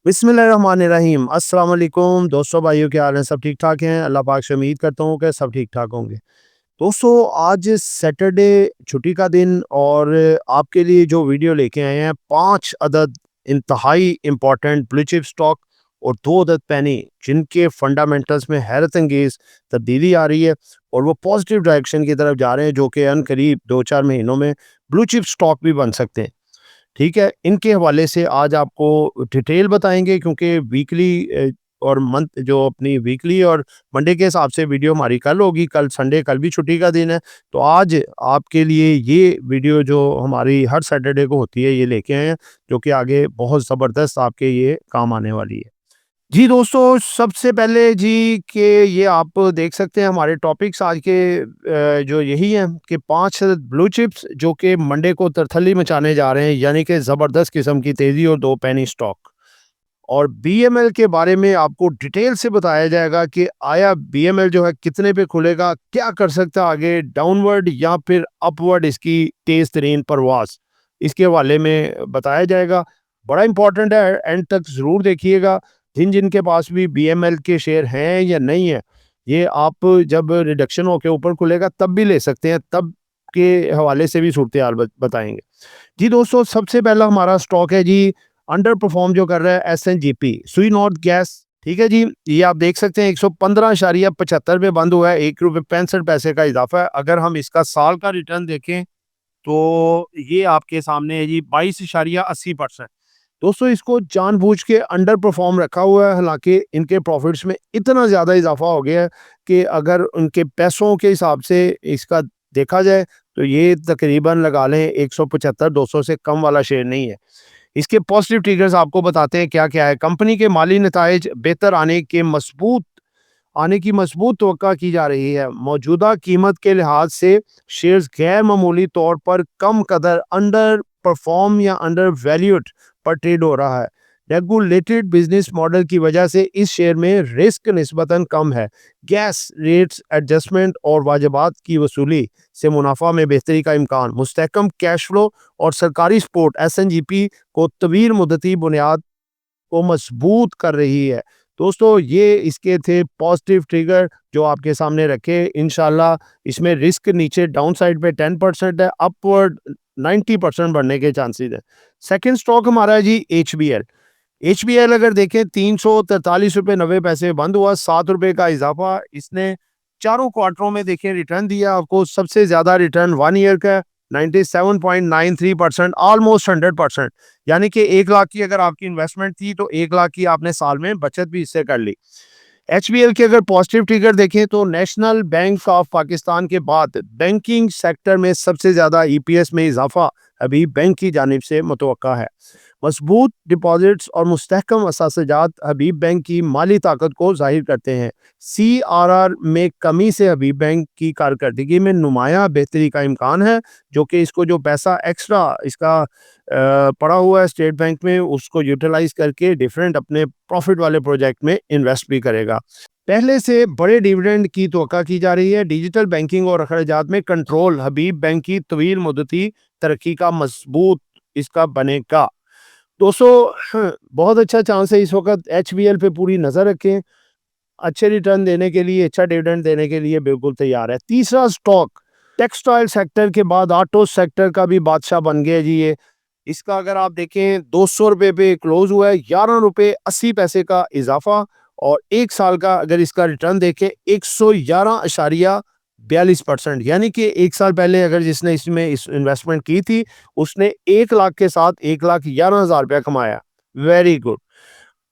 बिस्मिल्लाहिर्रहमानिर्रहीम। अस्सलाम वालेकुम दोस्तों, भाइयों, क्या हाल है? सब ठीक ठाक हैं? अल्लाह पाक से उम्मीद करता हूँ कि सब ठीक ठाक होंगे। दोस्तों, आज सैटरडे छुट्टी का दिन और आपके लिए जो वीडियो लेके आए हैं, 5 अदद इंतहाई इम्पोर्टेंट ब्लू चिप स्टॉक और 2 अदद पेनी जिनके फंडामेंटल्स में हैरत अंगेज तब्दीली आ रही है और वो पॉजिटिव डायरेक्शन की तरफ जा रहे हैं, जो कि अनकरीब 2-4 महीनों में ब्लू चिप स्टॉक भी बन सकते हैं। ठीक है, इनके हवाले से आज आपको डिटेल बताएँगे, क्योंकि वीकली और मंथ जो अपनी वीकली और मंडे के हिसाब से वीडियो हमारी कल होगी, कल संडे, कल भी छुट्टी का दिन है। तो आज आपके लिए ये वीडियो जो हमारी हर सैटरडे को होती है, ये लेके आए हैं, जो कि आगे बहुत ज़बरदस्त आपके ये काम आने वाली है। जी दोस्तों, सबसे पहले जी कि ये आप देख सकते हैं हमारे टॉपिक्स आज के जो यही हैं कि 5 ब्लू चिप्स जो कि मंडे को तरथली मचाने जा रहे हैं, यानी कि ज़बरदस्त किस्म की तेज़ी और 2 पेनी स्टॉक। और बीएमएल के बारे में आपको डिटेल से बताया जाएगा कि आया बीएमएल जो है कितने पे खुलेगा, क्या कर सकता है आगे, डाउनवर्ड या फिर अपवर्ड इसकी तेज़ तरीन परवाज़, इसके हवाले में बताया जाएगा। बड़ा इंपॉर्टेंट है, एंड तक ज़रूर देखिएगा। जिन के पास भी बीएमएल के शेयर हैं या नहीं है, ये आप जब रिडक्शन होके ऊपर खुलेगा तब भी ले सकते हैं, तब के हवाले से भी सूरत हाल बताएंगे। जी दोस्तों, सबसे पहला हमारा स्टॉक है जी, अंडर परफॉर्म जो कर रहा है, एसएनजीपी सुई नॉर्थ गैस। ठीक है जी, ये आप देख सकते हैं 115.75 पे बंद हुआ है, ₹1.65 का इजाफा है। अगर हम इसका साल का रिटर्न देखें तो ये आपके सामने है जी 22.80%। दोस्तों, इसको जानबूझ के अंडर परफॉर्म रखा हुआ है, हालांकि इनके प्रॉफिट्स में इतना ज़्यादा इजाफा हो गया है कि अगर उनके पैसों के हिसाब से इसका देखा जाए तो ये तकरीबन लगा लें 175-200 से कम वाला शेयर नहीं है। इसके पॉजिटिव ट्रिगर्स आपको बताते हैं क्या क्या है। कंपनी के माली नताइज बेहतर आने की मजबूत तवक्का की जा रही है। मौजूदा कीमत के लिहाज से शेयर्स गैर मामूली तौर पर कम कदर अंडर परफॉर्म या अंडर वैल्यूड पर ट्रेड हो रहा है। रेगुलेटेड बिजनेस मॉडल की वजह से इस शेयर में रिस्क निस्बतन कम है। गैस रेट्स एडजस्टमेंट और वाजबात की वसूली से मुनाफा में बेहतरी का इम्कान, मुस्तहकम कैश फ्लो और सरकारी सपोर्ट एसएनजीपी को तवील मुद्दती बुनियाद को मजबूत कर रही है। दोस्तों, ये इसके थे पॉजिटिव ट्रिगर जो आपके सामने रखे। इंशाल्लाह इसमें रिस्क नीचे डाउन साइड पे 10% है, अपवर्ड 90% बढ़ने के चांसेस है। सेकंड स्टॉक हमारा है जी एचबीएल। एचबीएल अगर देखें, ₹343.90 बंद हुआ, ₹7 का इजाफा इसने चारों क्वार्टरों में देखें रिटर्न दिया आपको। सबसे ज्यादा रिटर्न 1 ईयर का 97.93%, ऑलमोस्ट 100%। यानी कि 1 लाख की अगर आपकी इन्वेस्टमेंट थी तो 1 लाख की आपने साल में बचत भी इससे कर ली। एचबीएल के अगर पॉजिटिव ट्रिगर देखें तो नेशनल बैंक ऑफ पाकिस्तान के बाद बैंकिंग सेक्टर में सबसे ज्यादा ईपीएस में इजाफा अभी बैंक की जानिब से मुतवक्का है। मजबूत डिपॉजिट्स और मुस्तहकम असासजात हबीब बैंक की माली ताकत को जाहिर करते हैं। सीआरआर में कमी से हबीब बैंक की कारकर्दगी में नुमाया बेहतरी का इम्कान है, जो कि इसको जो पैसा एक्स्ट्रा इसका पड़ा हुआ है स्टेट बैंक में, उसको यूटिलाइज करके डिफरेंट अपने प्रॉफिट वाले प्रोजेक्ट में इन्वेस्ट भी करेगा। पहले से बड़े डिविडेंड की तवक्का की जा रही है। डिजिटल बैंकिंग और अखराजात में कंट्रोल हबीब बैंक की तवील मुद्दती तरक्की का मजबूत इसका बनेगा। दोस्तों, बहुत अच्छा चांस है इस वक्त। एचबीएल पे पूरी नज़र रखें, अच्छे रिटर्न देने के लिए, अच्छा डिविडेंड देने के लिए बिल्कुल तैयार है। तीसरा स्टॉक, टेक्सटाइल सेक्टर के बाद ऑटो सेक्टर का भी बादशाह बन गया जी ये। इसका अगर आप देखें, ₹200 पे क्लोज हुआ है, ₹11.80 का इजाफा। और 1 साल का अगर इसका रिटर्न देखें, 111.42%। यानी कि 1 साल पहले अगर जिसने इसमें इस इन्वेस्टमेंट की थी, उसने 1 लाख के साथ 1,11,000 रुपया कमाया। Very good.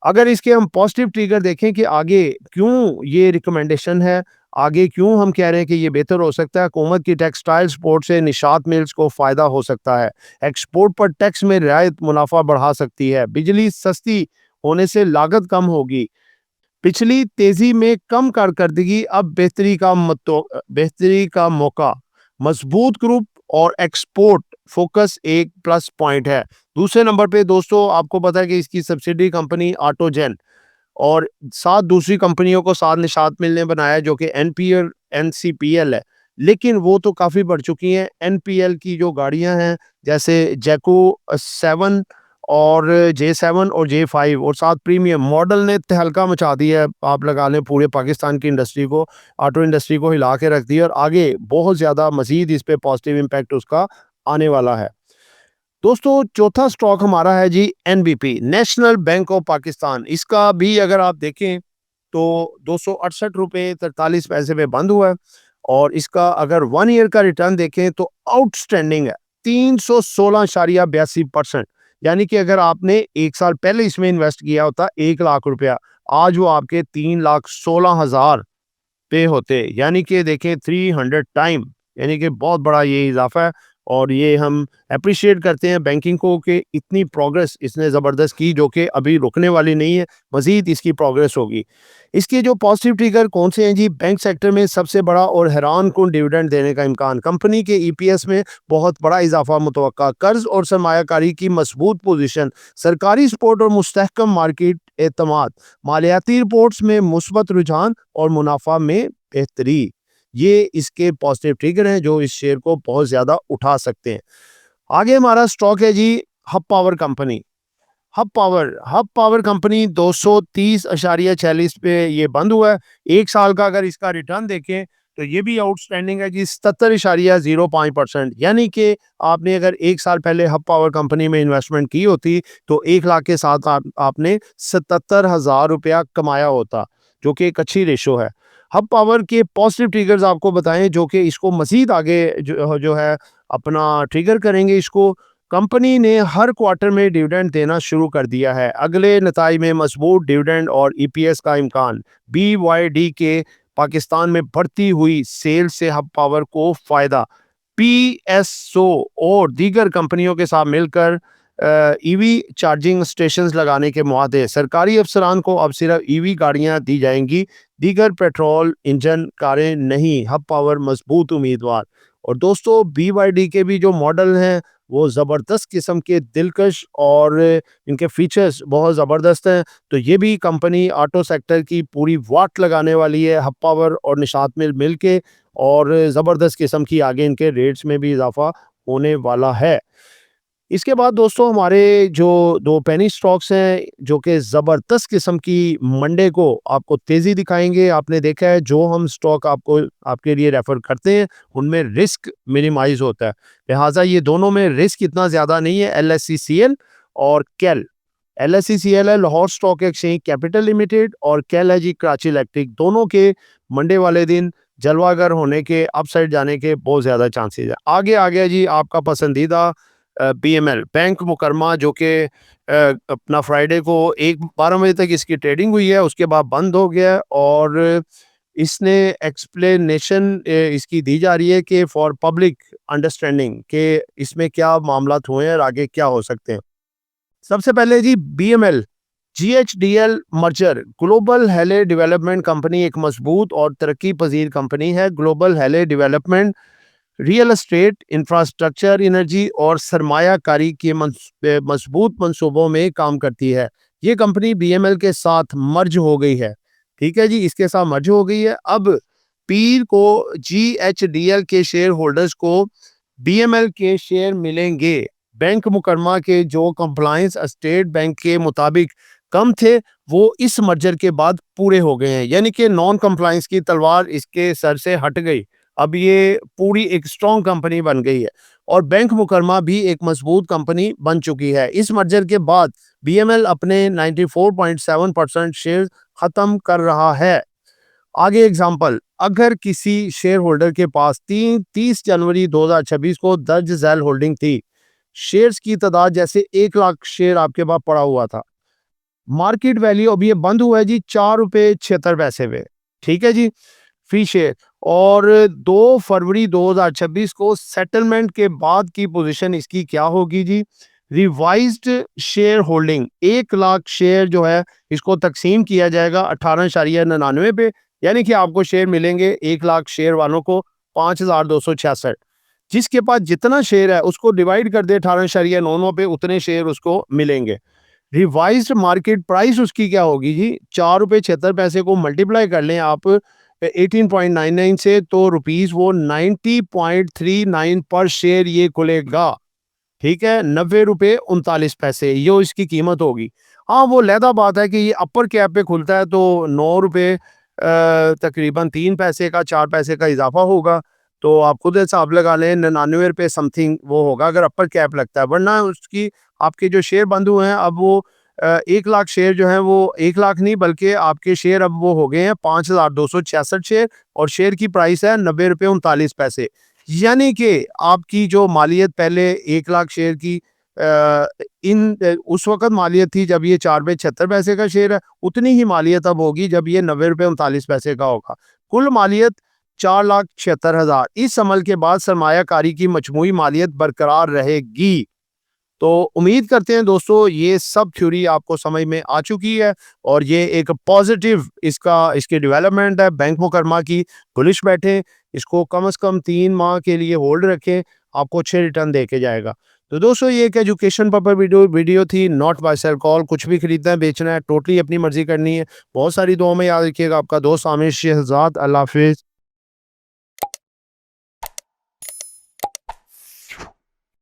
अगर इसके हम पॉजिटिव ट्रिगर देखें कि आगे क्यों ये रिकमेंडेशन है, आगे क्यों हम कह रहे हैं कि ये बेहतर हो सकता है। हुकूमत की टेक्सटाइल सपोर्ट से निशात मिल्स को फ़ायदा हो सकता है। एक्सपोर्ट पर टैक्स में रियायत मुनाफा बढ़ा सकती है। बिजली सस्ती होने से लागत कम होगी। पिछली तेजी में कम कारकर्दगी अब बेहतरी का मौका। मजबूत ग्रुप और एक्सपोर्ट फोकस एक प्लस पॉइंट है। दूसरे नंबर पे दोस्तों, आपको पता है कि इसकी सब्सिडी कंपनी ऑटोजेन और 7 दूसरी कंपनियों को साथ निशात मिलने बनाया, जो कि एनपीएल एनसीपीएल है। लेकिन वो तो काफ़ी बढ़ चुकी हैं। एनपीएल की जो गाड़ियां हैं, जैसे जैको 7 और J7 और J5 और साथ प्रीमियम मॉडल ने तहलका मचा दिया है। आप लगा लें पूरे पाकिस्तान की इंडस्ट्री को, ऑटो इंडस्ट्री को हिला के रख दिया और आगे बहुत ज़्यादा मज़ीद इस पे पॉजिटिव इम्पैक्ट उसका आने वाला है। दोस्तों चौथा स्टॉक हमारा है जी NBP, national bank of Pakistan. इसका भी अगर आप देखें तो 268 रुपये 43 पैसे पे बंद हुआ है और इसका अगर 1 ईयर का रिटर्न देखें तो आउटस्टैंडिंग है 316.82%। यानी कि अगर आपने 1 साल पहले इसमें इन्वेस्ट किया होता 1 लाख रुपया, आज वो आपके 3,16,000 पे होते, यानी कि देखें 300 टाइम, यानी कि बहुत बड़ा ये इजाफा है। और ये हम अप्रिशिएट करते हैं बैंकिंग को कि इतनी प्रोग्रेस इसने ज़बरदस्त की जो कि अभी रुकने वाली नहीं है, मज़ीद इसकी प्रोग्रेस होगी। इसके जो पॉजिटिव ट्रिगर कौन से हैं जी? बैंक सेक्टर में सबसे बड़ा और हैरानकुन डिविडेंड देने का इम्कान, कंपनी के ईपीएस में बहुत बड़ा इजाफा मुतवक्का, कर्ज और सरमायाकारी की मजबूत पोजीशन, सरकारी सपोर्ट और मुस्तहकम मार्केट एतमाद, मालियाती रिपोर्ट्स में मुस्बत रुझान और मुनाफा में बेहतरी। ये इसके पॉजिटिव ट्रिगर हैं जो इस शेयर को बहुत ज़्यादा उठा सकते हैं। आगे हमारा स्टॉक है जी Hub Power Company. Hub Power Company 230.46 पे ये बंद हुआ है। 1 साल का अगर इसका रिटर्न देखें तो ये भी आउटस्टैंडिंग है जी 77.05%। यानी कि आपने अगर 1 साल पहले हब पावर कंपनी में इन्वेस्टमेंट की होती तो 1 लाख के साथ आपने 77,000 रुपया कमाया होता, जो कि एक अच्छी रेशो है। हब पावर के पॉजिटिव ट्रिगर्स आपको बताएं जो कि इसको मज़ीद आगे जो है अपना ट्रिगर करेंगे इसको। कंपनी ने हर क्वार्टर में डिविडेंड देना शुरू कर दिया है। अगले नताई में मजबूत डिविडेंड और ईपीएस का इम्कान। BYD के पाकिस्तान में बढ़ती हुई सेल से हब पावर को फ़ायदा। PSO और दीगर कंपनियों के साथ मिलकर ईवी चार्जिंग स्टेशंस लगाने के मुआहदे। सरकारी अफसरान को अब सिर्फ ईवी गाड़ियां दी जाएंगी, दीगर पेट्रोल इंजन कारें नहीं। हब पावर मजबूत उम्मीदवार। और दोस्तों BYD के भी जो मॉडल हैं वो ज़बरदस्त किस्म के, दिलकश और इनके फीचर्स बहुत ज़बरदस्त हैं। तो ये भी कंपनी ऑटो सेक्टर की पूरी वाट लगाने वाली है हब पावर और निशात मिल के, और ज़बरदस्त किस्म की आगे इनके रेट्स में भी इजाफा होने वाला है। इसके बाद दोस्तों हमारे जो 2 पेनी स्टॉक्स हैं जो कि ज़बरदस्त किस्म की मंडे को आपको तेज़ी दिखाएंगे। आपने देखा है जो हम स्टॉक आपको आपके लिए रेफ़र करते हैं उनमें रिस्क मिनिमाइज़ होता है, लिहाजा ये दोनों में रिस्क इतना ज़्यादा नहीं है। LSCCL और कैल। LSCCL है Lahore stock exchange capital limited और कैल है जी कराची इलेक्ट्रिक। दोनों के मंडे वाले दिन जलवागर होने के, अपसाइड जाने के बहुत ज़्यादा चांसेस है। आगे आ गया जी आपका पसंदीदा BML बैंक मुकरमा, जो कि अपना फ्राइडे को 12 बजे तक इसकी ट्रेडिंग हुई है, उसके बाद बंद हो गया है। और इसने एक्सप्लेनेशन इसकी दी जा रही है कि फॉर पब्लिक अंडरस्टैंडिंग कि इसमें क्या मामला हुए हैं और आगे क्या हो सकते हैं। सबसे पहले जी BML GHDL मर्जर। ग्लोबल हेले डेवलपमेंट कंपनी एक मजबूत और तरक्की पजीर कंपनी है। ग्लोबल हेले development real estate, infrastructure, energy और सरमायाकारी के मजबूत मंसूबों में काम करती है। ये कंपनी BML के साथ मर्ज हो गई है। ठीक है जी, इसके साथ मर्ज हो गई है। अब पीर को GHDL के शेयर होल्डर्स को BML के शेयर मिलेंगे। बैंक मुकरमा के जो कंप्लायंस स्टेट बैंक के मुताबिक कम थे वो इस मर्जर के बाद पूरे हो गए हैं, यानी कि नॉन कंप्लायंस की तलवार इसके सर से हट गई। अब ये पूरी एक स्ट्रॉन्ग कंपनी बन गई है और बैंक मुकरमा भी एक मजबूत कंपनी बन चुकी है। इस मर्जर के बाद BML अपने 94.7% शेयर खत्म कर रहा है। आगे एग्जांपल, अगर किसी शेयर होल्डर के पास 30 जनवरी 2026 को दर्ज झैल होल्डिंग थी, शेयर्स की तादाद जैसे 1 लाख शेयर आपके पास पड़ा हुआ था, मार्केट वैल्यू अभी ये बंद हुआ है जी 4.76 रुपए पे। ठीक है जी, फ्री शेयर। और 2 फरवरी 2026 को सेटलमेंट के बाद की पोजीशन इसकी क्या होगी जी? Revised share holding 1 lakh share जो है इसको तकसीम किया जाएगा 18.99 पे, यानी कि आपको शेयर मिलेंगे 1 लाख शेयर वालों को 5,266। जिसके पास जितना शेयर है उसको डिवाइड कर दे 18.99 पे, उतने शेयर उसको मिलेंगे। रिवाइज्ड मार्केट प्राइस उसकी क्या होगी जी? 4.76 रुपए को मल्टीप्लाई कर लें आप 18.99 से, तो रुपीज वो 90.39 पर शेयर ये खुलेगा। ठीक है, 90 रुपए 39 पैसे ये इसकी कीमत होगी। हाँ, वो अलहदा बात है कि ये अपर कैप पे खुलता है तो 9 रुपए तकरीबन 3 पैसे का 4 पैसे का इज़ाफ़ा होगा। तो आप खुद हिसाब लगा लें 99 रुपए समथिंग वो होगा अगर अपर कैप लगता है, वरना उसकी आपके जो शेयर बंद हुए हैं अब वो 1 लाख शेयर जो हैं वो 1 लाख नहीं बल्कि आपके शेयर अब वो हो गए हैं 5266 शेयर और शेयर की प्राइस है 90 रुपए 39 पैसे। यानी कि आपकी जो मालियत पहले 1 लाख शेयर की उस वक़्त मालियत थी जब ये 4 रुपए 76 पैसे का शेयर है, उतनी ही मालियत अब होगी जब ये 90 रुपए 39 पैसे का होगा। कुल मालियत 4,76,000 इस अमल के बाद सरमायाकारी की मजमूई मालियत बरकरार रहेगी। तो उम्मीद करते हैं दोस्तों ये सब थ्योरी आपको समझ में आ चुकी है और ये एक पॉजिटिव इसकी डेवलपमेंट है। बैंक मुकरमा की बुलिश बैठे, इसको कम से कम 3 माह के लिए होल्ड रखें, आपको अच्छे रिटर्न दे के जाएगा। तो दोस्तों ये एक एजुकेशन पर्पस वीडियो थी, नॉट बाय सेल कॉल। कुछ भी खरीदना है बेचना है टोटली अपनी मर्जी करनी है। बहुत सारी दुआ में याद रखिएगा। आपका दोस्त आमिर शहजाद। अल्लाह हाफिज़।